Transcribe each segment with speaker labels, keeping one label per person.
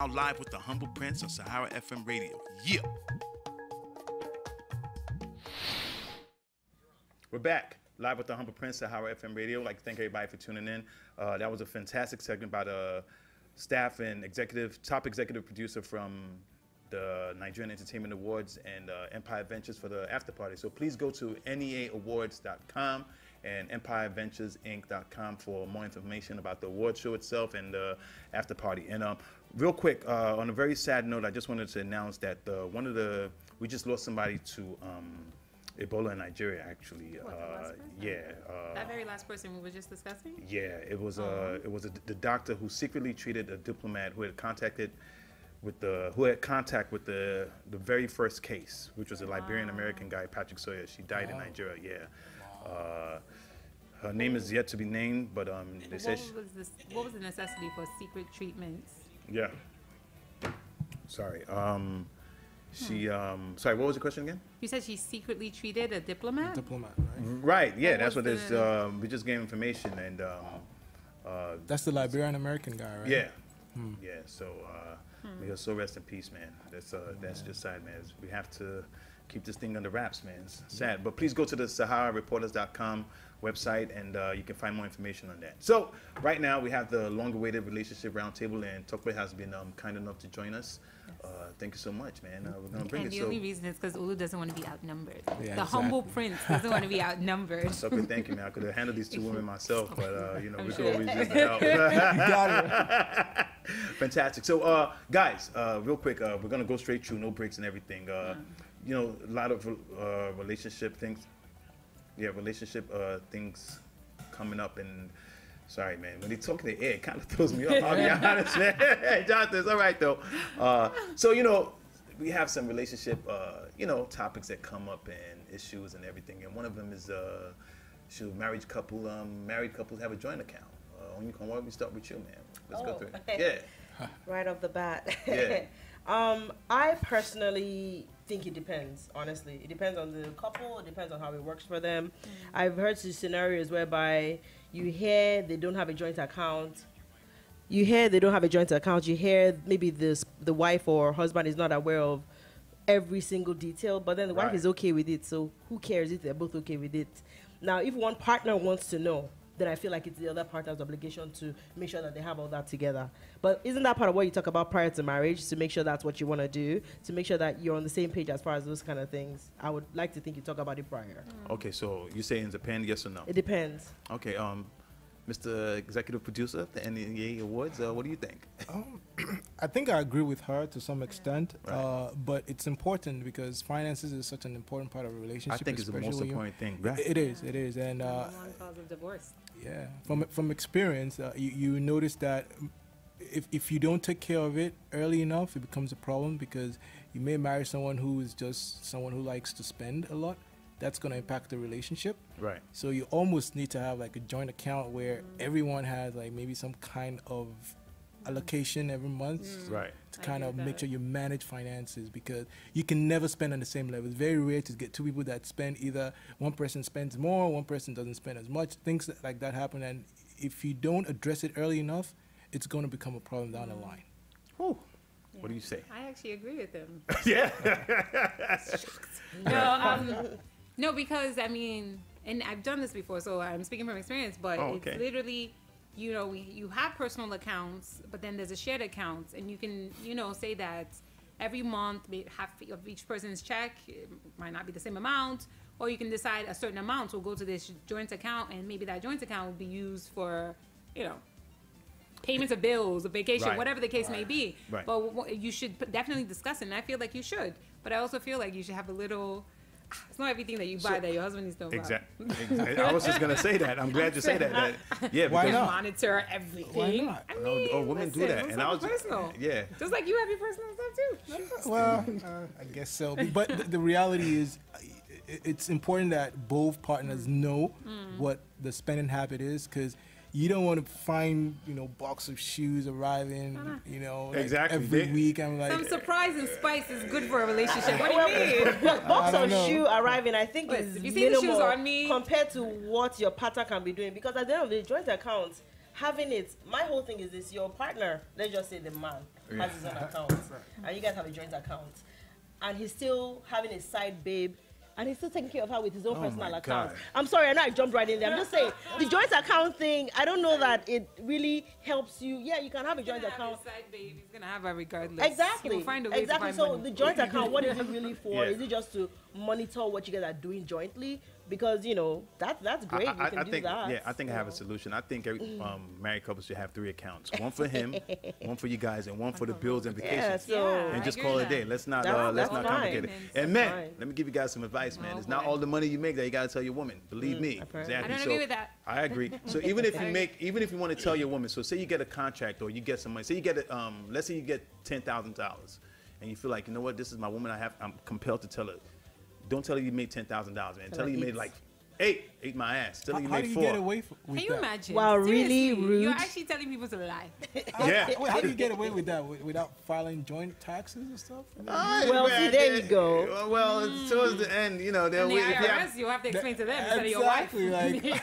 Speaker 1: Now live with the Humble Prince on Sahara FM Radio. Yeah. We're back live with the Humble Prince, Sahara FM Radio. I'd like to thank everybody for tuning in. That was a fantastic segment by the staff and top executive producer from the Nigerian Entertainment Awards and Empire Ventures for the after party. So please go to neaawards.com and empireventuresinc.com for more information about the award show itself and the after party. And real quick, on a very sad note, I just wanted to announce that we just lost somebody to Ebola in Nigeria, actually.
Speaker 2: That very last person we were just discussing?
Speaker 1: Yeah, it was the doctor who secretly treated a diplomat who had contact with the very first case, which was a Liberian American guy, Patrick Sawyer. She died in Nigeria. Yeah. Her name is yet to be named, but they said.
Speaker 2: What was the necessity for secret treatments?
Speaker 1: Yeah. Sorry. Sorry, what was the question again?
Speaker 2: You said she secretly treated a diplomat?
Speaker 3: A diplomat, right?
Speaker 1: Right, yeah, that's what this, we just gave information and...
Speaker 3: that's the Liberian American guy, right?
Speaker 1: Yeah, yeah, so may her soul rest in peace, man. That's just sad, man. We have to keep this thing under wraps, man. It's sad, but please go to the SaharaReporters.com website and you can find more information on that. So, right now we have the long-awaited relationship roundtable and Tokwe has been kind enough to join us. Thank you so much, man. We're going to bring
Speaker 2: and
Speaker 1: it.
Speaker 2: The only reason is because Olu doesn't want to be outnumbered.
Speaker 3: Yeah,
Speaker 2: the
Speaker 3: exactly.
Speaker 2: humble prince doesn't want to be outnumbered.
Speaker 1: Okay, thank you, man. I could have handled these two women myself, but, you know, we could
Speaker 2: sure.
Speaker 1: always use the help.
Speaker 3: You got it.
Speaker 1: Fantastic. So, guys, real quick, we're going to go straight through, no breaks and everything. You know, a lot of relationship things. Yeah, relationship things coming up and... Sorry, man. When they talk in the air, it kind of throws me off. I'll be honest, man. Jonathan, it's all right, though. So, you know, we have some relationship, you know, topics that come up and issues and everything. And one of them is, should married couples have a joint account? Why don't we start with you, man? Let's go through it. Yeah.
Speaker 4: Right off the bat.
Speaker 1: Yeah.
Speaker 4: I personally think it depends, honestly. It depends on the couple. It depends on how it works for them. I've heard scenarios whereby you hear they don't have a joint account. You hear maybe the wife or husband is not aware of every single detail, but then the wife is okay with it. So who cares if they're both okay with it? Now, if one partner wants to know, then I feel like it's the other partner's obligation to make sure that they have all that together. But isn't that part of what you talk about prior to marriage, to make sure that's what you want to do, to make sure that you're on the same page as far as those kind of things? I would like to think you talk about it prior.
Speaker 1: Okay, so you're saying it depends, yes or no?
Speaker 4: It depends.
Speaker 1: Okay, Mr. Executive Producer, the NEA Awards, what do you think?
Speaker 3: I think I agree with her to some extent,
Speaker 1: Right.
Speaker 3: but it's important because finances is such an important part of a relationship.
Speaker 1: I think it's the most important thing, right?
Speaker 3: It is, and
Speaker 2: One cause of divorce.
Speaker 3: yeah, from experience, you notice that if you don't take care of it early enough, it becomes a problem because you may marry someone who is just someone who likes to spend a lot. That's going to impact the relationship.
Speaker 1: Right.
Speaker 3: So you almost need to have like a joint account where everyone has like maybe some kind of allocation every month.
Speaker 1: Right.
Speaker 3: To kind of make sure you manage finances because you can never spend on the same level. It's very rare to get two people that spend either one person spends more, one person doesn't spend as much. Things like that happen, and if you don't address it early enough, it's going to become a problem down the line.
Speaker 1: Whew. What do you say?
Speaker 2: I actually agree with him.
Speaker 1: Yeah.
Speaker 2: No, because I mean, and I've done this before, so I'm speaking from experience. But it's literally, you know, you have personal accounts, but then there's a shared account, and you can, you know, say that every month half of each person's check it might not be the same amount, or you can decide a certain amount will go to this joint account, and maybe that joint account will be used for, you know, payments of bills, a vacation, whatever the case may be. Right. But you should definitely discuss it, and I feel like you should. But I also feel like you should have a little. It's not everything that you buy that your husband needs to buy.
Speaker 1: Exactly. I was just gonna say that. I'm glad you say that. Yeah.
Speaker 3: Why not?
Speaker 2: Monitor everything.
Speaker 3: Why not?
Speaker 2: I mean,
Speaker 1: women do that, and I was
Speaker 2: personal.
Speaker 1: Yeah.
Speaker 2: Just like you have your personal stuff too.
Speaker 3: Well, I guess so. But the reality is, it's important that both partners know what the spending habit is, because you don't want to find, you know, box of shoes arriving, you know, like every week. I'm like,
Speaker 2: some surprise and spice is good for a relationship. What do you mean?
Speaker 4: Box of shoe arriving, I think, is
Speaker 2: if you see the shoes
Speaker 4: minimal
Speaker 2: on me
Speaker 4: compared to what your partner can be doing. Because at the end of the day, joint account, having it, my whole thing is this: your partner, let's just say the man, has his own account, and you guys have a joint account, and he's still having a side babe. And he's still taking care of her with his own personal account. I'm sorry, I know I jumped right in there. I'm just saying, the joint account thing, I don't know that it really helps you. Yeah, you can have a joint account.
Speaker 2: Side babe, he's gonna have her regardless.
Speaker 4: Exactly.
Speaker 2: We'll find a way to find
Speaker 4: so
Speaker 2: money.
Speaker 4: the joint account, what is it really for? Is it just to monitor what you guys are doing jointly? Because that's great. You can do that.
Speaker 1: Yeah, I think I have a solution. I think every married couple should have 3 accounts: one for him, one for you guys, and one for the bills and vacations. And just call it a day. Let's not complicate it. And man, let me give you guys some advice, man. It's not all the money you make that you gotta tell your woman. Believe me. Exactly.
Speaker 2: I don't agree with that.
Speaker 1: I agree. So even if you want to tell your woman, so say you get a contract or you get some money, say you get let's say you get $10,000, and you feel like, you know what, this is my woman. I'm compelled to tell her. Don't tell her you made $10,000, man. Tell her you made like 8. Ate my ass. Tell her you made 4.
Speaker 3: How do you get away with that?
Speaker 2: Can you imagine?
Speaker 4: Wow, really rude.
Speaker 2: You're actually telling people to lie.
Speaker 3: How do you get away with that without filing joint taxes and stuff?
Speaker 4: Well, see, there you go.
Speaker 1: Well, it's towards the end,
Speaker 2: And the IRS, you'll have to explain to them instead of your wife.
Speaker 3: Like,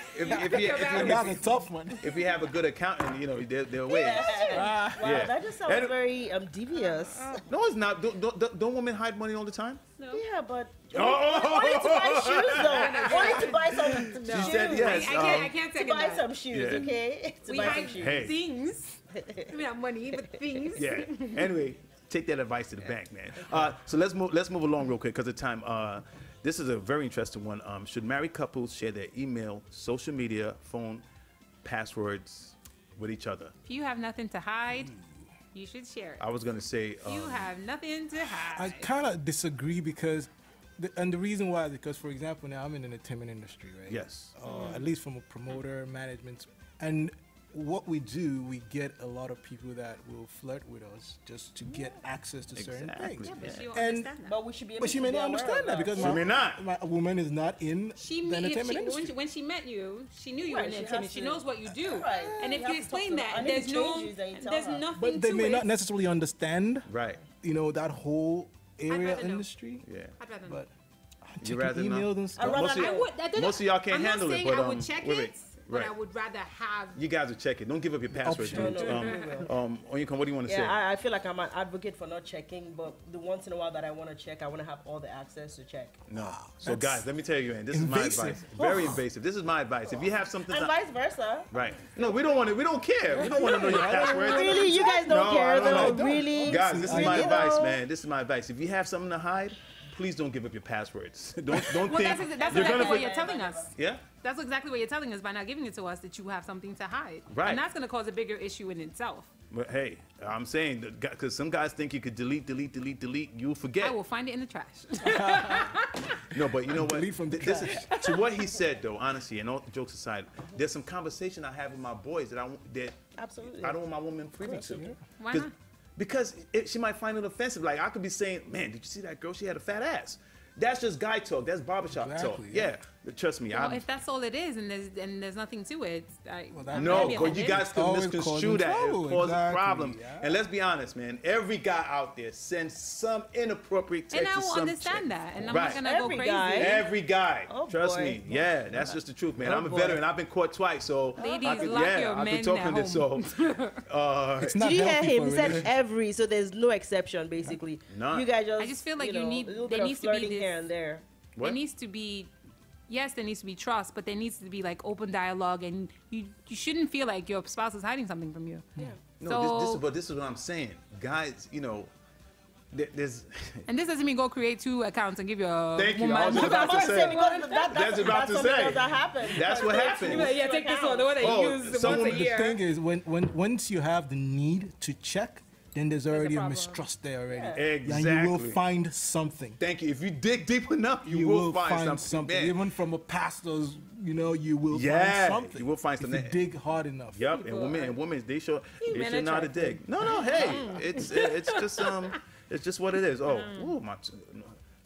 Speaker 3: that's a tough one.
Speaker 1: If you have a good accountant, there are ways.
Speaker 4: Wow, that just sounds very devious.
Speaker 1: No, it's not. Don't women hide money all the time?
Speaker 2: No.
Speaker 4: Yeah, but only to buy shoes, though. Only to buy some.
Speaker 1: She said yes.
Speaker 2: I can't take
Speaker 4: to buy some shoes, okay? To
Speaker 2: We
Speaker 4: buy some
Speaker 2: hide
Speaker 4: shoes.
Speaker 2: things. We have money, but things.
Speaker 1: Yeah. Anyway, take that advice to the bank, man. So let's move along real quick because of time. This is a very interesting one. Should married couples share their email, social media, phone, passwords with each other?
Speaker 2: If you have nothing to hide, you should share it.
Speaker 1: I was gonna say
Speaker 2: You have nothing to hide.
Speaker 3: I kind of disagree because, and the reason why is because, for example, now I'm in the entertainment industry, right?
Speaker 1: Yes.
Speaker 3: At least from a promoter, management, and what we do, we get a lot of people that will flirt with us just to get access to certain things.
Speaker 2: Yeah, but she won't
Speaker 3: And-
Speaker 2: understand that.
Speaker 4: But we should be able
Speaker 3: But she
Speaker 4: to
Speaker 3: may
Speaker 4: be
Speaker 3: not
Speaker 4: aware of
Speaker 3: understand that because
Speaker 1: She may not.
Speaker 3: my woman is not in
Speaker 2: She
Speaker 3: the entertainment industry.
Speaker 2: when she met you, she knew you
Speaker 4: Right,
Speaker 2: were in
Speaker 4: she
Speaker 2: entertainment.
Speaker 4: has
Speaker 2: She
Speaker 4: to-
Speaker 2: knows what you do.
Speaker 4: Right.
Speaker 2: And if
Speaker 4: You
Speaker 2: you
Speaker 4: have to talk
Speaker 2: explain
Speaker 4: to
Speaker 2: that,
Speaker 4: her. And if
Speaker 2: there's
Speaker 4: it
Speaker 2: no,
Speaker 4: changes, then you tell
Speaker 2: there's
Speaker 4: her.
Speaker 2: nothing
Speaker 3: But they
Speaker 2: to
Speaker 3: may
Speaker 2: it.
Speaker 3: not necessarily understand,
Speaker 1: Right.
Speaker 3: that whole area
Speaker 2: rather know.
Speaker 3: industry.
Speaker 1: Yeah.
Speaker 2: I'd rather know.
Speaker 3: But
Speaker 1: You
Speaker 3: checking
Speaker 1: rather know?
Speaker 3: emails and
Speaker 4: I'd
Speaker 3: stuff.
Speaker 4: rather
Speaker 1: Most of,
Speaker 4: know.
Speaker 1: most of y'all can't
Speaker 2: I'm
Speaker 1: handle
Speaker 2: not
Speaker 1: it,
Speaker 2: saying
Speaker 1: but
Speaker 2: I would check it, but
Speaker 1: right.
Speaker 2: I would rather have.
Speaker 1: You guys will check it. Don't give up your password,
Speaker 3: Option.
Speaker 1: dude.
Speaker 4: No.
Speaker 1: Onyeka, what do you want to say?
Speaker 4: Yeah, I feel like I'm an advocate for not checking, but the once in a while that I want to check, I want to have all the access to check.
Speaker 1: No. So
Speaker 3: That's
Speaker 1: guys, let me tell you, man, this is my
Speaker 3: invasive.
Speaker 1: advice. Very invasive. This is my advice. If you have something
Speaker 4: And vice versa.
Speaker 1: right. No, we don't want it. We don't care. We don't want to know your passwords.
Speaker 4: Really? You guys don't
Speaker 1: No,
Speaker 4: care,
Speaker 1: I don't
Speaker 4: though?
Speaker 1: know.
Speaker 4: Really?
Speaker 1: Guys, this is my
Speaker 4: Really,
Speaker 1: advice,
Speaker 4: though?
Speaker 1: man. This is my advice. If you have something to hide, please don't give up your passwords. Don't
Speaker 2: Well,
Speaker 1: think
Speaker 2: that's
Speaker 1: you're
Speaker 2: exactly
Speaker 1: gonna
Speaker 2: what you're telling us.
Speaker 1: Yeah?
Speaker 2: That's exactly what you're telling us by not giving it to us, that you have something to hide.
Speaker 1: Right.
Speaker 2: And that's going to cause a bigger issue in itself.
Speaker 1: But hey, I'm saying because some guys think you could delete, you'll forget.
Speaker 2: I will find it in the trash.
Speaker 1: No, but you know what?
Speaker 3: Delete from the
Speaker 1: This is, to what he said, though, honestly, and all jokes aside, there's some conversation I have with my boys that
Speaker 4: Absolutely.
Speaker 1: I don't want my woman privy to.
Speaker 2: Why not?
Speaker 1: Because she might find it offensive. Like, I could be saying, man, did you see that girl? She had a fat ass. That's just guy talk. That's barbershop talk.
Speaker 3: Exactly,
Speaker 1: Yeah. Trust me.
Speaker 2: Well, if that's all it is and there's nothing to it, I'm
Speaker 1: No,
Speaker 2: gonna be
Speaker 1: because you
Speaker 2: offended.
Speaker 1: guys could
Speaker 3: Always
Speaker 1: misconstrue
Speaker 3: causing
Speaker 1: that.
Speaker 3: trouble,
Speaker 1: It causes
Speaker 3: exactly,
Speaker 1: problems.
Speaker 3: yeah.
Speaker 1: And let's be honest, man. Every guy out there sends some inappropriate text
Speaker 2: And I
Speaker 1: to
Speaker 2: will
Speaker 1: some
Speaker 2: understand
Speaker 1: chick.
Speaker 2: that. And I'm
Speaker 1: Right.
Speaker 2: not going to go
Speaker 4: Every
Speaker 2: crazy.
Speaker 4: guy.
Speaker 1: Every guy.
Speaker 4: Oh,
Speaker 1: Trust
Speaker 4: boy.
Speaker 1: me. Yeah, that's just the truth, man.
Speaker 4: Oh,
Speaker 1: I'm a
Speaker 4: boy.
Speaker 1: veteran. I've been caught twice, so
Speaker 2: Ladies,
Speaker 1: I could,
Speaker 2: lock
Speaker 1: yeah,
Speaker 2: your
Speaker 1: I
Speaker 2: men
Speaker 1: could talk
Speaker 2: at
Speaker 1: from this. So,
Speaker 3: It's not
Speaker 4: Did you hear
Speaker 3: healthy
Speaker 4: him?
Speaker 3: for
Speaker 4: He
Speaker 3: a
Speaker 4: said
Speaker 3: relationship.
Speaker 4: every, so there's no exception, basically.
Speaker 1: None.
Speaker 4: You guys just,
Speaker 2: I just feel like you
Speaker 4: know,
Speaker 2: need-
Speaker 4: a little
Speaker 2: there
Speaker 4: bit of
Speaker 2: needs to be
Speaker 4: flirting
Speaker 2: this-
Speaker 4: here and there.
Speaker 1: what?
Speaker 2: There needs to be, yes, there needs to be trust, but there needs to be like open dialogue, and you shouldn't feel like your spouse is hiding something from you.
Speaker 4: Yeah.
Speaker 1: No,
Speaker 2: So-
Speaker 1: this is what I'm saying. Guys, there's...
Speaker 2: And this doesn't mean go create 2 accounts and give your
Speaker 1: Thank you.
Speaker 2: woman.
Speaker 1: I was just about to
Speaker 4: That's
Speaker 1: say.
Speaker 4: because
Speaker 1: That's about to
Speaker 4: something
Speaker 1: say.
Speaker 4: else that happened.
Speaker 1: That's what happened.
Speaker 2: Yeah, take this one, the one that
Speaker 1: Oh,
Speaker 2: you use
Speaker 1: some
Speaker 2: once a
Speaker 1: of
Speaker 3: The
Speaker 2: year.
Speaker 3: thing is, once you have the need to check, then there's already a
Speaker 2: problem.
Speaker 3: mistrust there already.
Speaker 1: Exactly.
Speaker 3: And you will find something.
Speaker 1: Thank you. If you dig deep enough, you will find something. Man.
Speaker 3: Even from a pastor's, you will
Speaker 1: Yeah,
Speaker 3: find something.
Speaker 1: you will find
Speaker 3: if
Speaker 1: something.
Speaker 3: you dig hard enough.
Speaker 1: Yep, and women, they show
Speaker 2: men
Speaker 1: know how to
Speaker 2: attractive.
Speaker 1: dig. No, hey, it's just what it is. Oh, ooh,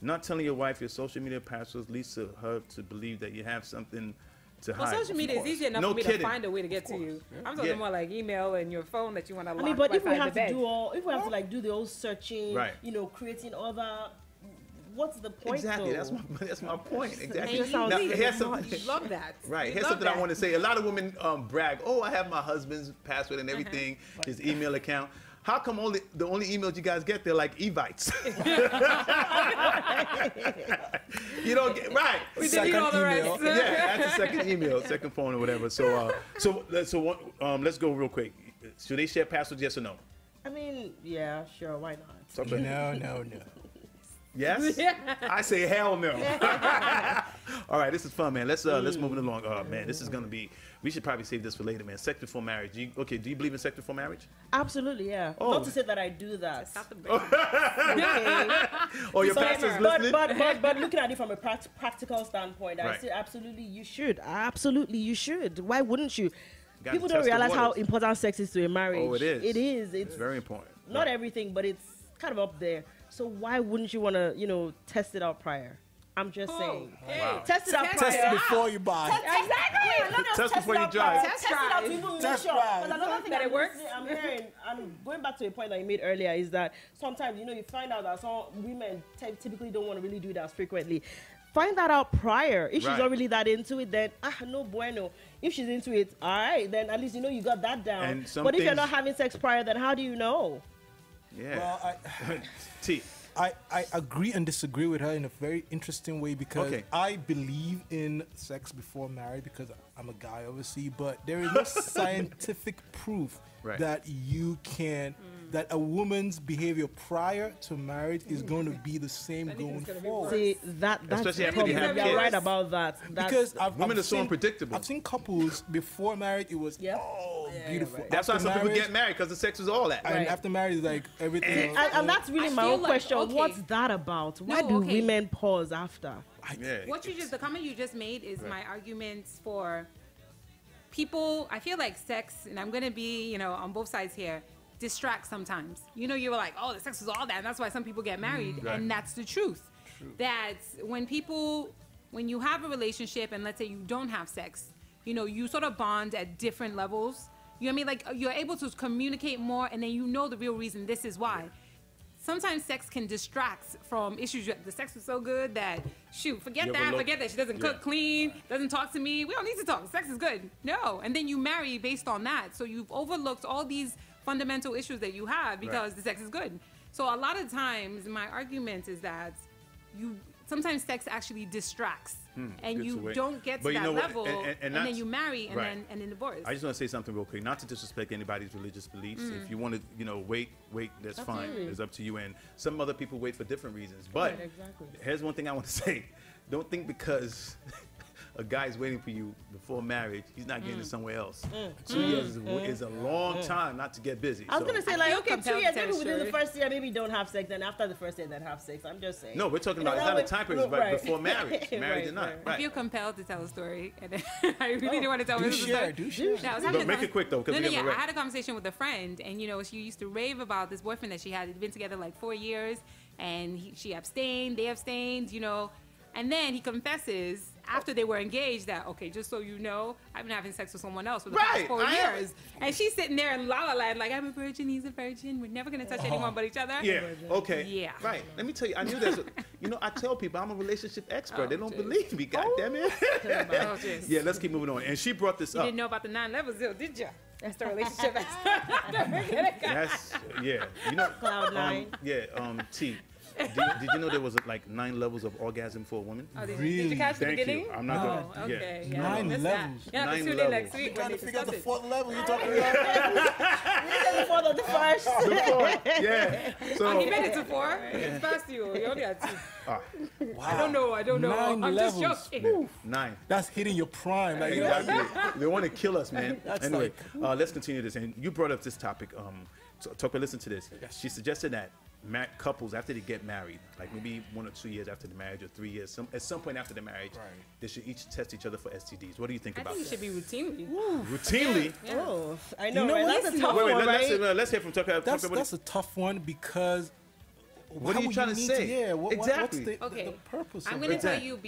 Speaker 1: not telling your wife your social media passwords leads to her to believe that you have something to
Speaker 2: Well,
Speaker 1: hide.
Speaker 2: social media is easy enough
Speaker 1: No
Speaker 2: for me
Speaker 1: kidding.
Speaker 2: to find a way to get to you. I'm talking
Speaker 1: Yeah.
Speaker 2: more like email and your phone that you want to lock
Speaker 4: I mean, but if we
Speaker 2: beside
Speaker 4: have
Speaker 2: the
Speaker 4: to
Speaker 2: bed.
Speaker 4: do if we have to like do the whole searching,
Speaker 1: Right.
Speaker 4: creating other what's the point?
Speaker 1: Exactly.
Speaker 4: Though?
Speaker 1: That's my point. Exactly.
Speaker 4: It sounds
Speaker 1: here's some,
Speaker 2: You love that.
Speaker 1: right.
Speaker 2: You
Speaker 1: Here's
Speaker 2: love
Speaker 1: something I
Speaker 2: that.
Speaker 1: want to say. A lot of women brag, "Oh, I have my husband's password and everything, his email account." How come the only emails you guys get, they're like Evites? You don't get right.
Speaker 2: We delete all the rest.
Speaker 1: Yeah, that's a second email, second phone or whatever. So let's go real quick. Should they share passwords? Yes or no?
Speaker 4: I mean, yeah, sure, why not?
Speaker 3: No.
Speaker 1: Yes?
Speaker 2: Yeah.
Speaker 1: I say hell no. All right, this is fun, man. Let's move it along. Man, this is gonna be. We should probably save this for later, man. Sex before marriage. Do you believe in sex before marriage?
Speaker 4: Absolutely, yeah.
Speaker 1: Oh.
Speaker 4: Not to say that I do that.
Speaker 2: Stop the break.
Speaker 4: Okay.
Speaker 1: Oh, your pastor's listening?
Speaker 4: But looking at it from a practical standpoint, I
Speaker 1: Right.
Speaker 4: say absolutely you should. Absolutely you should. Why wouldn't you?
Speaker 1: Gotta
Speaker 4: People
Speaker 1: test
Speaker 4: don't
Speaker 1: the
Speaker 4: realize how
Speaker 1: waters.
Speaker 4: important sex is to a marriage.
Speaker 1: Oh, it is.
Speaker 4: It is.
Speaker 1: It's very important.
Speaker 4: Not
Speaker 1: Right.
Speaker 4: everything, but it's kind of up there. So why wouldn't you want to, test it out prior? I'm just saying.
Speaker 2: Hey,
Speaker 1: Wow.
Speaker 4: Test it out
Speaker 2: Test
Speaker 4: prior.
Speaker 3: Test before you buy.
Speaker 4: Exactly. Not just
Speaker 1: Test before
Speaker 4: it
Speaker 1: you
Speaker 4: out
Speaker 1: drive.
Speaker 4: prior. Test it out to even make
Speaker 3: Test
Speaker 4: sure.
Speaker 3: drive.
Speaker 4: Because another thing
Speaker 2: That it works?
Speaker 4: I'm going back to a point that you made earlier is that sometimes, you find out that some women typically don't want to really do that frequently. Find that out prior. If she's
Speaker 1: Right.
Speaker 4: not really that into it, then no bueno. If she's into it, all right, then at least you got that down.
Speaker 1: And some
Speaker 4: But if you're
Speaker 1: things-
Speaker 4: not having sex prior, then how do you know?
Speaker 1: Yeah.
Speaker 3: Well,
Speaker 1: T.
Speaker 3: I agree and disagree with her in a very interesting way because
Speaker 1: Okay.
Speaker 3: I believe in sex before marriage because I'm a guy, obviously, but there is no scientific proof
Speaker 1: Right.
Speaker 3: that you can, that a woman's behavior prior to marriage is going to be the same
Speaker 2: think
Speaker 3: going
Speaker 2: it's gonna be
Speaker 3: forward.
Speaker 4: See, that's
Speaker 1: Especially
Speaker 4: the
Speaker 1: after you
Speaker 4: problem.
Speaker 1: have
Speaker 4: You're
Speaker 1: kids.
Speaker 4: right about that.
Speaker 3: Because
Speaker 1: Women are so
Speaker 3: seen-
Speaker 1: unpredictable.
Speaker 3: I've seen couples before marriage, it was
Speaker 4: Yep.
Speaker 3: beautiful.
Speaker 4: right.
Speaker 1: That's why
Speaker 3: After
Speaker 1: some people
Speaker 3: marriage-
Speaker 1: get married because the sex is all that.
Speaker 3: And
Speaker 4: Right.
Speaker 3: after marriage, like everything.
Speaker 4: And that's really
Speaker 2: I
Speaker 4: my
Speaker 2: feel
Speaker 4: own
Speaker 2: like,
Speaker 4: question.
Speaker 2: okay.
Speaker 4: What's that about? Why
Speaker 2: No,
Speaker 4: do
Speaker 2: okay.
Speaker 4: women pause after?
Speaker 1: Yeah.
Speaker 2: The comment you just made is my arguments for people. I feel like sex, and I'm gonna be, on both sides here, distract sometimes. You were like, oh, the sex is all that, and that's why some people get married,
Speaker 1: Right.
Speaker 2: and that's the truth. That when you have a relationship, and let's say you don't have sex, you sort of bond at different levels. You know what I mean? Like you're able to communicate more, and then the real reason. This is why. Sometimes sex can distract from issues. The sex was so good that, forget
Speaker 1: You
Speaker 2: that.
Speaker 1: overlook-
Speaker 2: Forget that. She doesn't cook clean, doesn't talk to me. We don't need to talk. Sex is good. No. And then you marry based on that. So you've overlooked all these fundamental issues that you have because the sex is good. So a lot of times, my argument is that sometimes sex actually distracts. And
Speaker 1: gets
Speaker 2: you
Speaker 1: away.
Speaker 2: don't get to
Speaker 1: But you
Speaker 2: that
Speaker 1: know what?
Speaker 2: level,
Speaker 1: And
Speaker 2: and
Speaker 1: that's-
Speaker 2: then you marry, and
Speaker 1: right.
Speaker 2: then divorce.
Speaker 1: I just want to say something real quick, not to disrespect anybody's religious beliefs. If you want to, wait, that's fine.
Speaker 4: Absolutely.
Speaker 1: It's up to you. And some other people wait for different reasons. But
Speaker 4: Right, exactly.
Speaker 1: here's one thing I want to say: don't think because a guy's waiting for you before marriage, he's not getting it somewhere else. 2 years is a long time not to get busy.
Speaker 4: I was
Speaker 1: So-
Speaker 4: gonna say
Speaker 2: I
Speaker 4: like,
Speaker 2: feel
Speaker 4: okay, 2
Speaker 2: compelled
Speaker 4: years,
Speaker 2: to
Speaker 4: maybe
Speaker 2: tell
Speaker 4: within the
Speaker 2: you.
Speaker 4: first year, maybe don't have sex. Then after the first year, then have sex. I'm just saying.
Speaker 1: No, we're talking
Speaker 4: You know,
Speaker 1: about it's
Speaker 4: that
Speaker 1: not a
Speaker 4: way-
Speaker 1: time period, but
Speaker 4: right.
Speaker 1: before marriage, marriage or not.
Speaker 4: Right.
Speaker 2: I
Speaker 1: Right.
Speaker 2: feel compelled to tell a story, and I really didn't want to tell
Speaker 3: Do
Speaker 2: this
Speaker 3: share,
Speaker 2: story.
Speaker 3: do share.
Speaker 2: Yeah, I was
Speaker 1: But
Speaker 2: having a
Speaker 1: make it quick, though, 'cause we have a
Speaker 2: I
Speaker 1: wrap.
Speaker 2: had a conversation with a friend, and she used to rave about this boyfriend that she had. They'd been together like 4 years, and she abstained, they abstained, and then he confesses after they were engaged that, okay, just so you know, I've been having sex with someone else for the past
Speaker 1: Right,
Speaker 2: 4
Speaker 1: I am.
Speaker 2: years, and she's sitting there in la la land like, I'm a virgin, he's a virgin, we're never gonna touch anyone but each other.
Speaker 1: Yeah. Okay.
Speaker 2: Yeah.
Speaker 1: Right. Let me tell you, I knew that's. I tell people I'm a relationship expert.
Speaker 2: Oh,
Speaker 1: they don't
Speaker 2: jeez.
Speaker 1: believe me. God damn it.
Speaker 2: Oh, jeez.
Speaker 1: Yeah. Let's keep moving on. And she brought this
Speaker 2: You
Speaker 1: up.
Speaker 2: didn't know about the 9 levels, did you? That's the relationship.
Speaker 1: That's yeah.
Speaker 4: Cloud nine.
Speaker 1: T. Did you know there was like 9 levels of orgasm for a woman?
Speaker 2: Oh, did
Speaker 3: Really?
Speaker 2: you catch the
Speaker 1: Thank
Speaker 2: beginning?
Speaker 1: you. I'm not
Speaker 2: Oh,
Speaker 1: gonna. Yeah.
Speaker 2: okay. Yeah.
Speaker 3: 9
Speaker 2: Missed that.
Speaker 3: levels.
Speaker 2: Yeah,
Speaker 1: 9
Speaker 2: tune in
Speaker 1: levels.
Speaker 2: next week when they discuss it.
Speaker 3: level you're talking about.
Speaker 4: Before the first.
Speaker 1: Yeah. So.
Speaker 2: He made it to 4. It's past you. You only had 2.
Speaker 1: ah,
Speaker 2: I don't know.
Speaker 3: 9
Speaker 2: I'm
Speaker 3: levels.
Speaker 2: just joking.
Speaker 1: 9.
Speaker 3: That's hitting your prime. Like,
Speaker 1: Exactly. They want to kill us, man.
Speaker 3: That's
Speaker 1: Anyway, let's continue this. And you brought up this topic. Tucker, listen to this.
Speaker 3: Yes.
Speaker 1: She suggested that couples, after they get married, like maybe 1 or 2 years after the marriage or 3 years, at some point after the marriage,
Speaker 3: Right.
Speaker 1: they should each test each other for STDs. What do you think
Speaker 2: I
Speaker 1: about
Speaker 2: think it
Speaker 1: that?
Speaker 2: should be routinely.
Speaker 1: Routinely?
Speaker 2: Yeah.
Speaker 4: Oh, I know,
Speaker 3: You know
Speaker 4: right?
Speaker 3: what?
Speaker 4: That's a tough
Speaker 1: Wait,
Speaker 4: one, right?
Speaker 1: let's hear from Tucker.
Speaker 3: that's a tough one because.
Speaker 1: What are you
Speaker 3: would
Speaker 1: trying to
Speaker 3: need
Speaker 1: say?
Speaker 3: Yeah, what's
Speaker 1: Exactly.
Speaker 2: Okay.
Speaker 3: the purpose
Speaker 2: I'm
Speaker 3: of
Speaker 2: going to
Speaker 3: it?
Speaker 2: tell you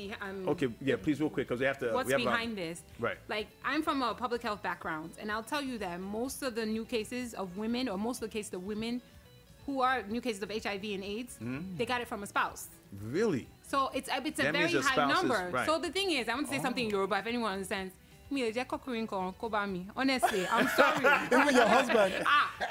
Speaker 1: Okay, yeah, please, real quick, because we have to.
Speaker 2: what's
Speaker 1: we have
Speaker 2: behind this.
Speaker 1: Right.
Speaker 2: Like, I'm from a public health background, and I'll tell you that most of the new cases of women, or most of the cases of women who are new cases of HIV and AIDS, they got it from a spouse.
Speaker 1: Really?
Speaker 2: So it's a
Speaker 1: That
Speaker 2: very
Speaker 1: means your
Speaker 2: high
Speaker 1: spouse is-
Speaker 2: number.
Speaker 1: right.
Speaker 2: So the thing is, I want to say something in Yoruba if anyone understands. Honestly, I'm sorry.
Speaker 3: Even your husband.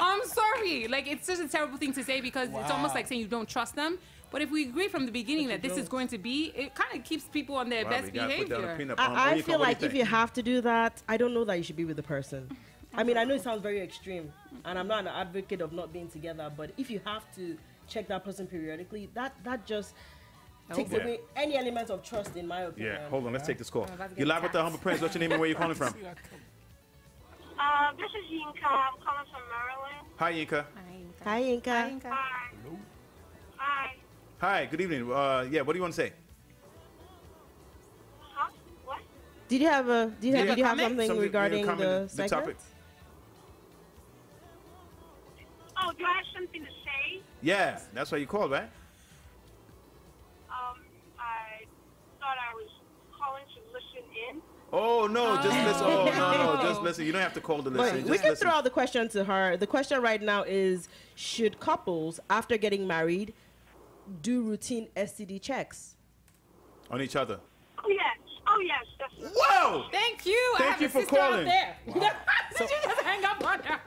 Speaker 2: I'm sorry. Like, it's such a terrible thing to say because it's almost like saying you don't trust them. But if we agree from the beginning that this is going to be, it kind of keeps people on their
Speaker 1: Wow,
Speaker 2: best
Speaker 1: we gotta put down a
Speaker 2: behavior.
Speaker 1: peanut.
Speaker 4: I
Speaker 1: Oyinka,
Speaker 4: feel
Speaker 1: what do
Speaker 4: like if
Speaker 1: think?
Speaker 4: you have to do that, I don't know that you should be with the person. I mean, I know it sounds very extreme, and I'm not an advocate of not being together, but if you have to check that person periodically, that just takes
Speaker 1: Yeah.
Speaker 4: away any element of trust, in my opinion.
Speaker 1: Yeah, hold on, let's take this call.
Speaker 2: I'm about to get
Speaker 1: You're live with the
Speaker 2: taxed.
Speaker 1: Humble Prince. What's your name and where you calling from?
Speaker 5: This is Yinka. I'm calling from Maryland.
Speaker 1: Hi, Yinka.
Speaker 4: Hi, Inka.
Speaker 5: Hi. Hi.
Speaker 1: Hi, good evening. Yeah, what do you want to say?
Speaker 5: Huh? What?
Speaker 4: Did you have
Speaker 2: comment?
Speaker 4: something regarding the segment?
Speaker 1: topic?
Speaker 5: Oh, do I have something to say?
Speaker 1: Yeah, that's why you called, right?
Speaker 5: I thought I was calling to listen in.
Speaker 1: Oh no, just listen. Oh no, just listen. You don't have to call to listen.
Speaker 4: But
Speaker 1: Just
Speaker 4: we can
Speaker 1: listen.
Speaker 4: throw out the question to her. The question right now is: should couples, after getting married, do routine STD checks?
Speaker 1: On each other.
Speaker 5: Oh yes, definitely.
Speaker 1: Whoa!
Speaker 2: Thank you. I
Speaker 1: Thank
Speaker 2: have
Speaker 1: you
Speaker 2: a
Speaker 1: for
Speaker 2: sister out
Speaker 1: calling.
Speaker 2: there. Did you just hang up on her?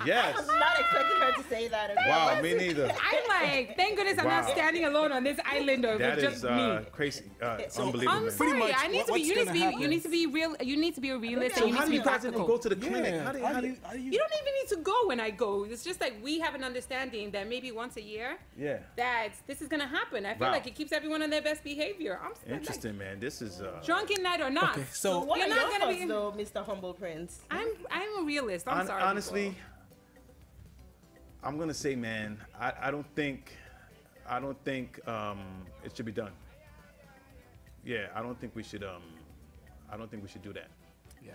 Speaker 1: Yes.
Speaker 4: I'm not expecting her to say that. Okay?
Speaker 1: Wow, me neither.
Speaker 2: I'm like, thank goodness I'm not
Speaker 1: Wow.
Speaker 2: standing alone on this island of
Speaker 1: That
Speaker 2: just
Speaker 1: is
Speaker 2: me.
Speaker 1: crazy.
Speaker 2: I'm
Speaker 1: Unbelievable. man.
Speaker 2: sorry.
Speaker 3: much,
Speaker 2: I need to be.
Speaker 3: what's
Speaker 2: You need to
Speaker 3: gonna
Speaker 2: be.
Speaker 3: happen?
Speaker 2: You need to be real. You need to be a realist.
Speaker 1: So
Speaker 2: and you
Speaker 1: how
Speaker 2: need
Speaker 1: do
Speaker 2: to
Speaker 1: you
Speaker 2: be
Speaker 1: guys even
Speaker 2: practical.
Speaker 1: go to the clinic?
Speaker 3: Yeah.
Speaker 1: How do you?
Speaker 2: You don't even need to go when I go. It's just like we have an understanding that maybe once a year
Speaker 1: Yeah.
Speaker 2: that this is gonna happen. I feel
Speaker 1: Wow.
Speaker 2: like it keeps everyone on their best behavior. I'm
Speaker 1: Interesting, man. This is.
Speaker 2: drunken night or not.
Speaker 3: Okay,
Speaker 4: So
Speaker 3: so
Speaker 4: what
Speaker 2: You're
Speaker 4: are
Speaker 2: not
Speaker 4: your
Speaker 2: gonna
Speaker 4: thoughts,
Speaker 2: be-
Speaker 4: though, Mr. Humble Prince?
Speaker 2: I'm a realist. I'm sorry.
Speaker 1: honestly, I'm gonna say, man, I don't think it should be done. Yeah, I don't think we should do that.
Speaker 3: yeah,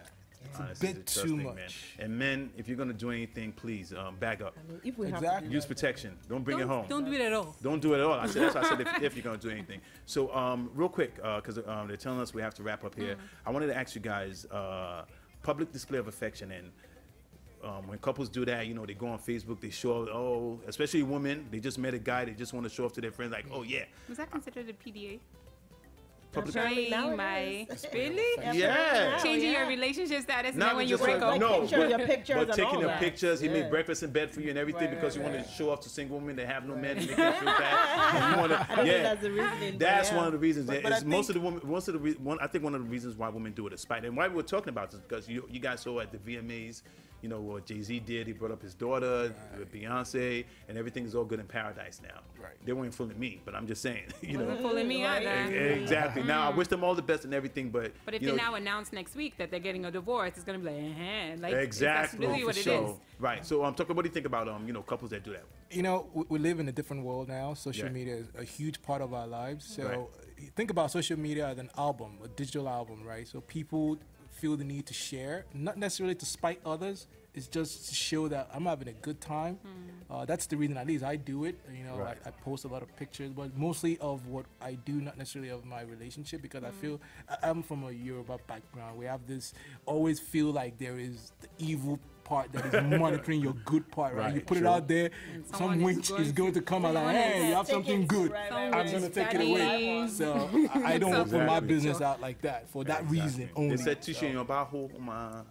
Speaker 1: Honestly,
Speaker 3: bit
Speaker 1: it's a trust
Speaker 3: too
Speaker 1: thing,
Speaker 3: much.
Speaker 1: man. And men, if you're gonna do anything, please back up.
Speaker 4: I mean, if we have
Speaker 3: Exactly.
Speaker 4: to do
Speaker 1: Use protection. Don't bring it home.
Speaker 2: Don't do it at all.
Speaker 1: Don't do it at all. That's why I said if you're gonna do anything. So real quick, because they're telling us we have to wrap up here. I wanted to ask you guys, public display of affection, and when couples do that, you know, they go on Facebook, they show, especially women, they just met a guy, they just want to show off to their friends, like, oh yeah.
Speaker 2: Was that considered a PDA?
Speaker 1: Public,
Speaker 4: Apparently now
Speaker 2: Showing
Speaker 4: it
Speaker 2: my
Speaker 4: is.
Speaker 2: really
Speaker 1: yeah.
Speaker 2: changing your relationship status and
Speaker 1: Not
Speaker 2: then when you
Speaker 1: just
Speaker 2: break
Speaker 1: like-
Speaker 2: up.
Speaker 1: no,
Speaker 4: pictures, your pictures
Speaker 1: but
Speaker 4: and
Speaker 1: taking
Speaker 4: all
Speaker 1: the
Speaker 4: that.
Speaker 1: pictures, he
Speaker 4: Yeah.
Speaker 1: made breakfast in bed for you and everything
Speaker 4: Right,
Speaker 1: because you
Speaker 4: right,
Speaker 1: want to show off to single women that have no men to make them feel bad. And you wanna,
Speaker 4: I don't
Speaker 1: yeah.
Speaker 4: think that's the reasoning. but
Speaker 1: That's
Speaker 4: yeah.
Speaker 1: one of the reasons.
Speaker 3: But
Speaker 1: It's
Speaker 3: I
Speaker 1: most of
Speaker 3: think-
Speaker 1: the women. I think one of the reasons why women do it is spite. And why we were talking about this because you guys saw at the VMAs, you know what Jay-Z did. He brought up his daughter with Beyonce, and everything is all good in paradise now.
Speaker 3: Right.
Speaker 1: They weren't fooling me, but I'm just saying, you know.
Speaker 2: Pulling me
Speaker 4: Right.
Speaker 2: either.
Speaker 1: Exactly. Now I wish them all the best and everything, but
Speaker 2: But if
Speaker 1: you
Speaker 2: they
Speaker 1: know,
Speaker 2: now announce next week that they're getting a divorce, it's gonna be like,
Speaker 1: exactly.
Speaker 2: That's really what
Speaker 1: for
Speaker 2: it
Speaker 1: sure.
Speaker 2: is.
Speaker 1: Right. So talk. What do you think about couples that do that?
Speaker 3: You know, we live in a different world now. Social
Speaker 1: Yeah.
Speaker 3: media is a huge part of our lives. So think about social media as an album, a digital album, right? So people feel the need to share, not necessarily to spite others. It's just to show that I'm having a good time. That's the reason, at least I do it. You know,
Speaker 1: Right.
Speaker 3: I post a lot of pictures, but mostly of what I do, not necessarily of my relationship, because I feel I'm from a Yoruba background. We have this always feel like there is the evil part that is monitoring your good part, right?
Speaker 1: Right,
Speaker 3: You put it
Speaker 1: sure.
Speaker 3: out there,
Speaker 2: someone
Speaker 3: some
Speaker 2: is
Speaker 3: winch
Speaker 2: going
Speaker 3: is going to come out like,
Speaker 2: someone
Speaker 3: hey,
Speaker 2: is
Speaker 3: you have
Speaker 4: Take
Speaker 3: something
Speaker 4: it,
Speaker 3: good.
Speaker 4: right,
Speaker 2: Someone
Speaker 4: right,
Speaker 3: I'm
Speaker 4: right.
Speaker 3: gonna take it
Speaker 2: Daddy.
Speaker 3: away. So I don't open my
Speaker 1: Exactly.
Speaker 3: business out like that for that reason only.
Speaker 1: They said teaching you about who,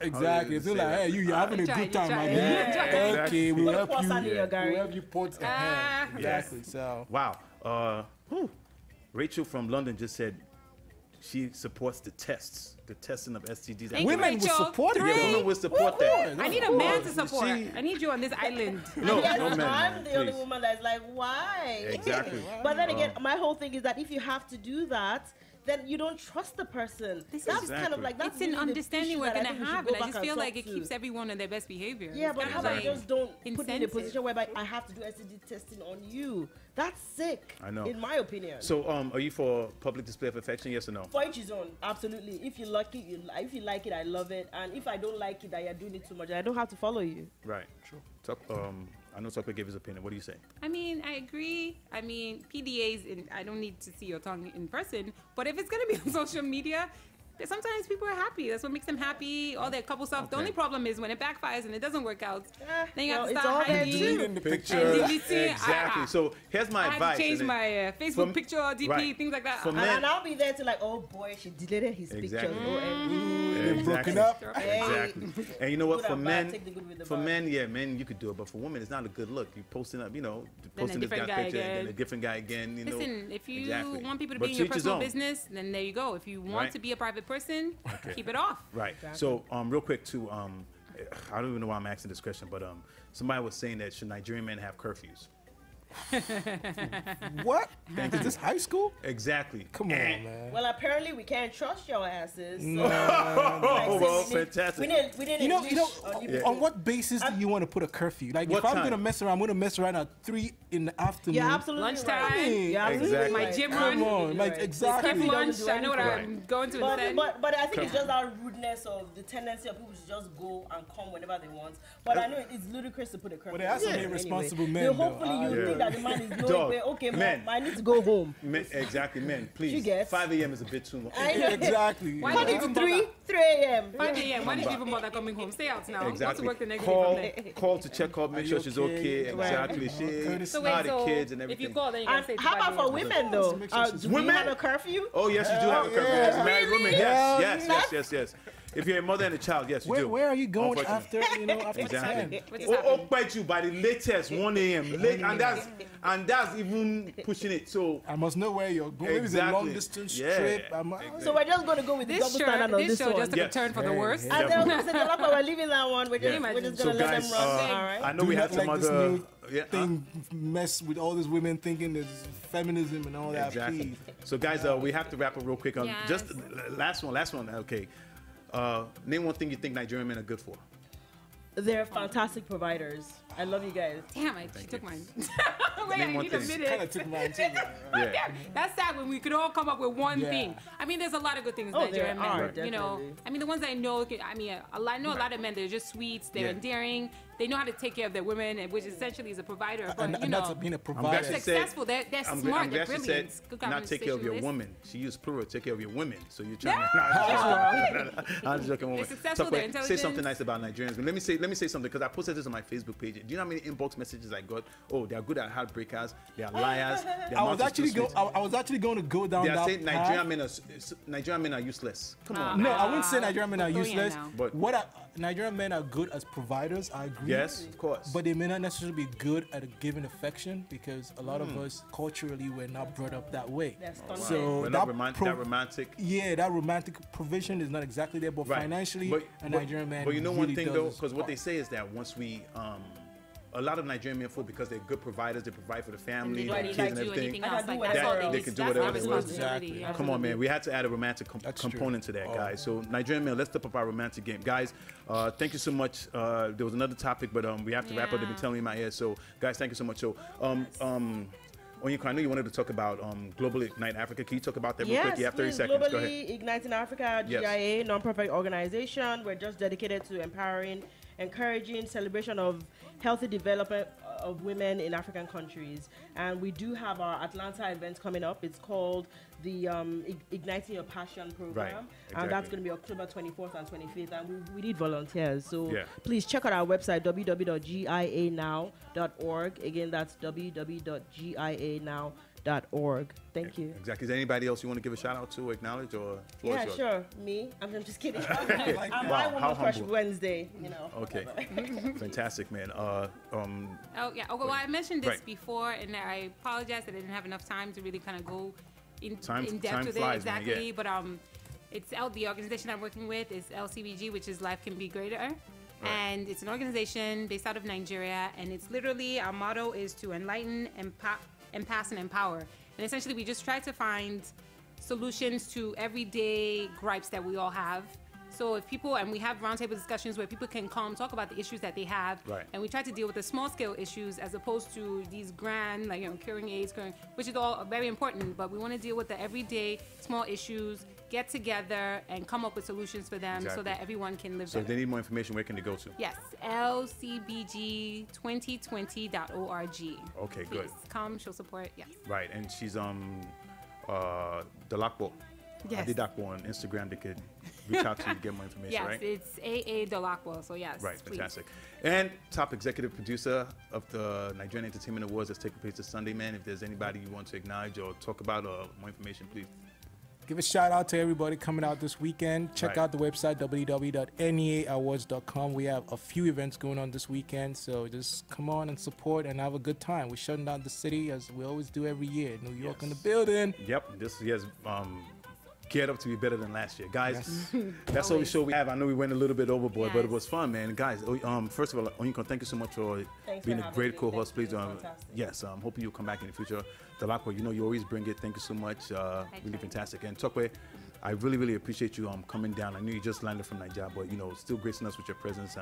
Speaker 3: Exactly. It's like, hey, you're having a
Speaker 2: try,
Speaker 3: good
Speaker 2: you
Speaker 3: time,
Speaker 2: try.
Speaker 3: my
Speaker 2: Yeah.
Speaker 3: dude. Okay, we'll
Speaker 4: Put a
Speaker 3: help
Speaker 4: pause
Speaker 3: you.
Speaker 4: on your Gary.
Speaker 3: We'll help you port ahead. Exactly. So
Speaker 1: Wow. Rachel from London just said she supports the testing of STDs.
Speaker 2: Thank you,
Speaker 3: women will
Speaker 2: Rachel.
Speaker 3: support it.
Speaker 1: Yeah,
Speaker 2: Three.
Speaker 1: women will support that.
Speaker 2: I need a man to
Speaker 1: She-
Speaker 2: support. I need you on this island.
Speaker 1: No,
Speaker 4: Yes,
Speaker 1: no men.
Speaker 4: I'm
Speaker 1: man,
Speaker 4: the only
Speaker 1: please.
Speaker 4: woman that's like, why?
Speaker 1: Exactly.
Speaker 4: But then again, my whole thing is that if you have to do that, then you don't trust the person.
Speaker 2: This is
Speaker 4: That's kind of
Speaker 1: Exactly.
Speaker 4: like that's
Speaker 2: It's an
Speaker 4: really the
Speaker 2: understanding
Speaker 4: issue
Speaker 2: we're
Speaker 4: that I
Speaker 2: gonna
Speaker 4: think we should
Speaker 2: have,
Speaker 4: go
Speaker 2: and I
Speaker 4: back
Speaker 2: just feel like
Speaker 4: talk
Speaker 2: it keeps
Speaker 4: to.
Speaker 2: everyone on their best behavior.
Speaker 4: Yeah,
Speaker 2: It's
Speaker 4: but
Speaker 2: kinda
Speaker 4: how about
Speaker 2: like
Speaker 4: you just don't put me in a
Speaker 2: incentive.
Speaker 4: position whereby I have to do STD testing on you? That's sick.
Speaker 1: I know.
Speaker 4: In my opinion.
Speaker 1: So, are you for public display of affection? Yes or no?
Speaker 4: For each his own, absolutely. If you like it, if you like it, I love it. And if I don't like it, that you're doing it too much, I don't have to follow you.
Speaker 1: Right. True. I know Tucker gave his opinion. What do you say?
Speaker 2: I mean, I agree. I mean, PDAs, I don't need to see your tongue in person, but if it's going to be on social media, sometimes people are happy. That's what makes them happy. All that couple stuff. The only problem is when it backfires and it doesn't work out. Then you have to start hiding.
Speaker 3: Deleting the picture.
Speaker 2: And deleting.
Speaker 1: Exactly. So here's my
Speaker 2: I
Speaker 1: advice.
Speaker 2: had to change my Facebook picture, DP, things like that.
Speaker 4: And I'll be there to like, oh boy, she deleted his picture.
Speaker 3: They're broken up.
Speaker 1: Exactly. And you know what?
Speaker 4: Good
Speaker 1: For
Speaker 4: and bad, take the good with the bad.
Speaker 1: men, yeah, men, you could do it. But for women, it's not a good look. You posting up, posting this
Speaker 2: different
Speaker 1: guy's
Speaker 2: guy
Speaker 1: picture, and
Speaker 2: again.
Speaker 1: then a different guy again.
Speaker 2: Listen, if you
Speaker 1: Exactly.
Speaker 2: want people to
Speaker 1: But
Speaker 2: be in your
Speaker 1: to each his
Speaker 2: personal
Speaker 1: own.
Speaker 2: business, then there you go. If you want to be a private person, keep it off.
Speaker 1: Right.
Speaker 4: Exactly.
Speaker 1: So, real quick too, I don't even know why I'm asking this question, but somebody was saying that should Nigerian men have curfews?
Speaker 3: What? Is this high school?
Speaker 1: Exactly.
Speaker 3: Come on, man.
Speaker 4: Well, apparently we can't trust your asses. So
Speaker 1: Oh, well, fantastic.
Speaker 4: we need
Speaker 3: You know,
Speaker 4: Yeah.
Speaker 3: on what basis do you want to put a curfew? Like,
Speaker 1: What
Speaker 3: if I'm
Speaker 1: time?
Speaker 3: gonna mess around, I'm gonna mess around at 3 in the afternoon.
Speaker 4: You're absolutely
Speaker 2: Lunchtime.
Speaker 4: right. You're absolutely
Speaker 1: Exactly.
Speaker 2: My
Speaker 4: right.
Speaker 2: gym
Speaker 3: Come
Speaker 2: run.
Speaker 3: on, like
Speaker 2: Skip
Speaker 3: exactly.
Speaker 2: lunch.
Speaker 4: do
Speaker 2: I know what
Speaker 1: anything.
Speaker 2: I'm going to instead.
Speaker 4: But I think it's just our rudeness of the tendency of people to just go and come whenever they want. But I know it's ludicrous to put a curfew.
Speaker 3: But there are some
Speaker 4: on
Speaker 3: irresponsible
Speaker 4: anyway.
Speaker 3: men,
Speaker 4: So
Speaker 3: though.
Speaker 4: hopefully you
Speaker 1: Yeah.
Speaker 4: think that the man is
Speaker 1: Dog.
Speaker 4: knowing where, okay,
Speaker 1: Men.
Speaker 4: I need to go home.
Speaker 1: Men, exactly, men. Please.
Speaker 4: You get?
Speaker 1: 5 a.m. is a bit too long.
Speaker 4: I know.
Speaker 3: Exactly.
Speaker 2: Why
Speaker 3: yeah.
Speaker 2: do you even
Speaker 4: 3 a.m.
Speaker 2: 5 a.m. Why did you even bother coming home? Stay out now. Go to
Speaker 1: Exactly.
Speaker 2: work the next
Speaker 1: Call,
Speaker 2: day from there.
Speaker 1: call to check up, make
Speaker 3: Are
Speaker 1: sure
Speaker 3: you
Speaker 1: she's
Speaker 3: okay?
Speaker 1: okay.
Speaker 3: Right.
Speaker 1: Exactly. She,
Speaker 2: So
Speaker 1: how
Speaker 2: wait,
Speaker 1: the
Speaker 2: so
Speaker 1: kids and
Speaker 2: if
Speaker 1: everything.
Speaker 2: you call, then you gotta stay
Speaker 4: How about for women though?
Speaker 3: make sure she's
Speaker 4: Do we
Speaker 1: Women?
Speaker 4: have a curfew?
Speaker 1: Oh yes, you do have a curfew.
Speaker 3: yeah.
Speaker 1: As married women,
Speaker 3: Hell
Speaker 1: yes. If you're a mother and a child, yes, you do.
Speaker 3: Where are you going
Speaker 1: Unfortunately.
Speaker 3: after
Speaker 1: Exactly.
Speaker 3: 10?
Speaker 2: What just
Speaker 1: Oh,
Speaker 2: happened?
Speaker 1: bite you by the latest 1 a.m. Late, and that's even pushing it. So
Speaker 3: I must know where you're going. Maybe it's a
Speaker 1: Exactly.
Speaker 3: long distance
Speaker 1: Yeah.
Speaker 3: trip.
Speaker 4: So we're just going to go with the
Speaker 2: This
Speaker 4: double standard on
Speaker 2: show
Speaker 4: this
Speaker 2: just
Speaker 4: one.
Speaker 2: took
Speaker 1: Yes.
Speaker 2: a turn for the
Speaker 3: Hey,
Speaker 2: worst.
Speaker 3: hey.
Speaker 4: And then we're leaving that one. We're just,
Speaker 1: Yeah.
Speaker 4: we're just
Speaker 1: So
Speaker 4: going to let
Speaker 1: guys,
Speaker 4: them run. All right.
Speaker 1: I know
Speaker 3: Do
Speaker 1: we
Speaker 3: not
Speaker 1: have some
Speaker 3: like this
Speaker 1: other
Speaker 3: new thing mess with all these women thinking there's feminism and all that.
Speaker 1: Exactly.
Speaker 3: Please.
Speaker 1: So guys, we have to wrap up real quick.
Speaker 2: Yes.
Speaker 1: Just last one. Okay. Name one thing you think Nigerian men are good for.
Speaker 4: They're fantastic providers. I love you guys.
Speaker 2: Damn, she took mine. Wait,
Speaker 1: Name
Speaker 2: I
Speaker 1: one
Speaker 2: need a
Speaker 1: thing.
Speaker 3: Kind
Speaker 2: minute.
Speaker 3: of took mine too.
Speaker 1: Yeah.
Speaker 2: That's sad when we could all come up with one
Speaker 3: Yeah.
Speaker 2: thing. I mean, there's a lot of good things
Speaker 4: Oh,
Speaker 2: Nigerian
Speaker 4: there are,
Speaker 2: men. You know,
Speaker 4: definitely.
Speaker 2: I mean, the ones I know. I mean, I know a lot of men. They're just sweet. They're
Speaker 1: Yeah.
Speaker 2: endearing. They know how to take care of their women, and which essentially is a provider. But
Speaker 3: And,
Speaker 2: you
Speaker 3: and
Speaker 2: know,
Speaker 3: that's being a
Speaker 1: I'm
Speaker 3: provider.
Speaker 1: glad she said-
Speaker 2: successful. They're
Speaker 1: I'm
Speaker 2: smart.
Speaker 1: glad
Speaker 2: They're
Speaker 1: she
Speaker 2: brilliant.
Speaker 1: said
Speaker 2: Good
Speaker 1: not take care of your
Speaker 2: conversationalists.
Speaker 1: woman. She used plural, take care of your women. So you're trying I'm just joking.
Speaker 2: They're successful, they're
Speaker 1: Say
Speaker 2: intelligent.
Speaker 1: something nice about Nigerians. But let me say something because I posted this on my Facebook page. Do you know how many inbox messages I got? Oh, they are good at heartbreakers. They are liars. Their
Speaker 3: I was
Speaker 1: mouth is too
Speaker 3: actually
Speaker 1: sweet.
Speaker 3: I was actually going to go down
Speaker 1: They are
Speaker 3: that
Speaker 1: saying
Speaker 3: path.
Speaker 1: Nigerian men are useless. Come on.
Speaker 3: No, I wouldn't say Nigerian men are
Speaker 2: We're going
Speaker 3: useless.
Speaker 2: now.
Speaker 1: But-
Speaker 3: Nigerian men are good as providers. I agree.
Speaker 1: Yes, of course.
Speaker 3: But they may not necessarily be good at giving affection because a lot of us culturally were not brought up that way.
Speaker 4: That's stunning.
Speaker 3: So
Speaker 1: We're
Speaker 3: that
Speaker 1: not that romantic.
Speaker 3: Yeah, that romantic provision is not exactly there, but
Speaker 1: Right.
Speaker 3: financially,
Speaker 1: But-
Speaker 3: a
Speaker 1: but-
Speaker 3: Nigerian man.
Speaker 1: But you know
Speaker 3: really
Speaker 1: one thing
Speaker 3: does
Speaker 1: though,
Speaker 3: his
Speaker 1: because what they
Speaker 3: part.
Speaker 1: say is that once we, a lot of Nigerian men feel because they're good providers, they provide for the
Speaker 2: And
Speaker 1: family,
Speaker 2: they
Speaker 1: their
Speaker 2: don't
Speaker 1: kids
Speaker 2: need
Speaker 1: and
Speaker 2: to do
Speaker 1: everything.
Speaker 2: anything else.
Speaker 4: That
Speaker 2: Like that's all
Speaker 1: they
Speaker 2: they
Speaker 1: can do
Speaker 2: That's
Speaker 1: whatever
Speaker 2: their
Speaker 1: they want.
Speaker 2: responsibility.
Speaker 3: Exactly.
Speaker 2: Yeah.
Speaker 1: Come on, man. We had to add a romantic
Speaker 3: That's true.
Speaker 1: component to that, guys. So Nigerian men, let's step up our romantic game, guys. Thank you so much. There was another topic, but we have to wrap up. They've been telling me in my ear. So, guys, thank you so much. So, Onyeka, I know you wanted to talk about Global Ignite Africa. Can you talk about that real quick? You have 30
Speaker 4: please.
Speaker 1: seconds. Go ahead.
Speaker 4: Globally Igniting Africa,
Speaker 1: Yes.
Speaker 4: GIA, non-profit organization. We're just dedicated to empowering, encouraging celebration of healthy development of women in African countries. And we do have our Atlanta event coming up. It's called the Igniting Your Passion program.
Speaker 1: Right,
Speaker 4: And that's
Speaker 1: exactly.
Speaker 4: going to be October 24th and 25th. And we need volunteers. So
Speaker 1: Yeah.
Speaker 4: please check out our website, www.gianow.org. Again, that's www.gianow.org. Thank you.
Speaker 1: Exactly. Is there anybody else you want to give a shout out to, or acknowledge, or? floor
Speaker 4: Yeah,
Speaker 1: is yours?
Speaker 4: sure. Me? I'm just kidding. I'm
Speaker 1: Wow,
Speaker 4: my
Speaker 1: how
Speaker 4: Woman Crush
Speaker 1: humble.
Speaker 4: Wednesday, you know.
Speaker 1: Okay. Fantastic, man.
Speaker 2: Oh yeah. Okay. Well, I mentioned this
Speaker 1: Right.
Speaker 2: before, and I apologize that I didn't have enough time to really kind of go in
Speaker 1: Time
Speaker 2: depth with
Speaker 1: flies,
Speaker 2: it
Speaker 1: man,
Speaker 2: exactly.
Speaker 1: yeah.
Speaker 2: But it's the organization I'm working with is LCBG, which is Life Can Be Greater, and it's an organization based out of Nigeria, and it's literally our motto is to enlighten, empass, and empower. And essentially, we just try to find solutions to everyday gripes that we all have. So if people, and we have roundtable discussions where people can come talk about the issues that they have,
Speaker 1: Right.
Speaker 2: and we try to deal with the small scale issues as opposed to these grand, like, curing AIDS, which is all very important, but we want to deal with the everyday small issues, get together and come up with solutions for them
Speaker 1: Exactly.
Speaker 2: so that everyone can live
Speaker 1: So if
Speaker 2: better.
Speaker 1: they need more information, where can they go to?
Speaker 2: Yes, lcbg2020.org.
Speaker 1: Okay, good.
Speaker 2: Please come, show support. Yes.
Speaker 1: Right, and she's the Lockbook.
Speaker 2: Yes.
Speaker 1: Adidakwa on Instagram. They could reach out to you to get more information, right?
Speaker 2: Yes, it's AA Delacqua, so yes.
Speaker 1: Right,
Speaker 2: please.
Speaker 1: fantastic. And top executive producer of the Nigerian Entertainment Awards that's taking place this Sunday, man. If there's anybody you want to acknowledge or talk about or more information, please.
Speaker 3: Give a shout out to everybody coming out this weekend. Check out the website, www.neawards.com. We have a few events going on this weekend, so just come on and support and have a good time. We're shutting down the city as we always do every year. New York in the building.
Speaker 1: Yep, this year's geared up to be better than last year. Guys, that's all the show we have. I know we went a little bit overboard, but it was fun, man. Guys, first of all, Onyinkan, thank you so much for being a great co-host. Please, yes, hoping you'll come back in the future. Delacqua, you know you always bring it. Thank you so much. Really fantastic. And Tokwe, I really, really appreciate you coming down. I knew you just landed from Nigeria, but, you know, still gracing us with your presence.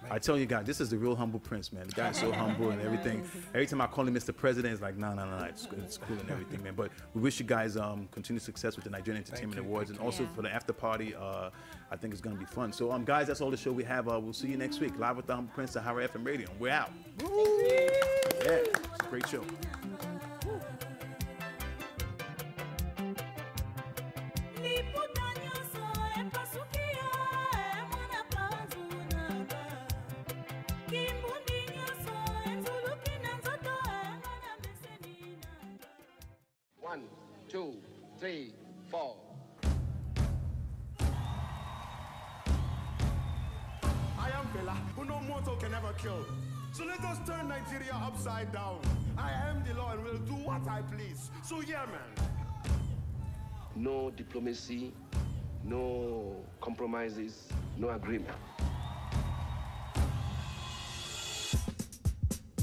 Speaker 1: I tell you guys, this is the real humble prince, man. The guy is so humble and everything. Every time I call him Mr. President, it's like, no, it's cool and everything, man. But we wish you guys continued success with the Nigerian Entertainment Awards and also for the after party. I think it's going to be fun. So, guys, that's all the show we have. We'll see you next week. Live with the Humble Prince, Sahara FM Radio. We're out. Yeah, it's a great show.
Speaker 6: One, two, three, four.
Speaker 7: I am Bella, who no mortal can ever kill. So let us turn Nigeria upside down. I am the law and will do what I please. So yeah, man.
Speaker 6: No diplomacy, no compromises, no agreement.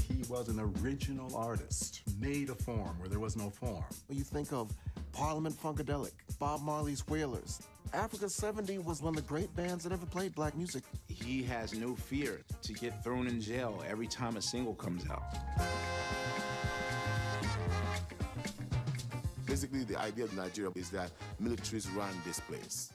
Speaker 8: He was an original artist, made a form where there was no form.
Speaker 9: You think of Parliament Funkadelic, Bob Marley's Wailers. Africa 70 was one of the great bands that ever played black music.
Speaker 10: He has no fear to get thrown in jail every time a single comes out.
Speaker 11: Basically, the idea of Nigeria is that militaries run this place.